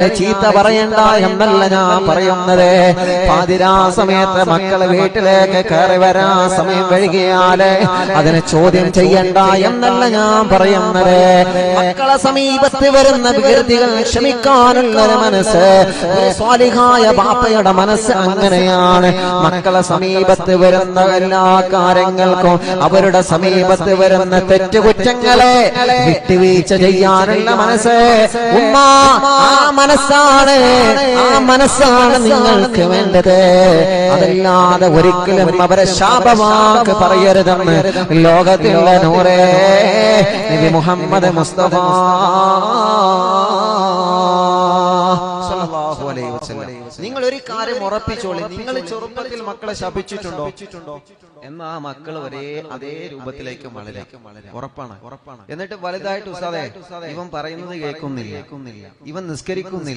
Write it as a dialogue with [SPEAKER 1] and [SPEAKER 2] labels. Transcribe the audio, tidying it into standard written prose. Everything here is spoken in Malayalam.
[SPEAKER 1] ചീത്ത പറയണ്ട എന്നല്ല ഞാൻ പറയുന്നത്. പാതിരാ സമയത്ത് മക്കള് വീട്ടിലേക്ക് കയറി വരാൻ സമയം വൈകിയാല് അതിനെ ചോദ്യം ചെയ്യണ്ട എന്നല്ല ഞാൻ പറയുന്നത്. മക്കളെ സമീപത്ത് വരുന്ന വികൃതികൾ ക്ഷമിക്കാനുള്ളൊരു മനസ്സ് ഒരു സ്വാലിഹായ ബാപ്പയുടെ മനസ്സ് അങ്ങനെയാണ്. മക്കളെ സമീപത്ത് വരുന്ന എല്ലാ കാര്യങ്ങൾക്കും അവരുടെ സമീപത്ത് വരുന്ന തെറ്റുകുറ്റങ്ങളെ വിട്ടുവീഴ്ച ചെയ്യാനുള്ള മനസ്സ് ഉമ്മ മനസ്സാണ് നിങ്ങൾക്ക് വേണ്ടത്. അതല്ലാതെ ഒരിക്കലും അവരെ ശാപവാക്ക് പറയരുതെന്ന് ലോകത്തിലുള്ള നൂറേ നബി മുഹമ്മദ് മുസ്തഫ സല്ലല്ലാഹു അലൈഹി വസല്ലം. നിങ്ങൾ ഒരു കാര്യം ഉറപ്പിച്ചോളി, നിങ്ങൾ ചെറുപ്പത്തിൽ മക്കളെ ശപിച്ചിട്ടുണ്ടോ? എന്നാ മക്കൾ അതേ രൂപത്തിലേക്ക് വളരെ ഉറപ്പാണ്. എന്നിട്ട് വലുതായിട്ട് ഉസ്താദേ ഇവൻ പറയുന്നത് കേൾക്കുന്നില്ല, ഇവൻ നിസ്കരിക്കുന്നില്ല,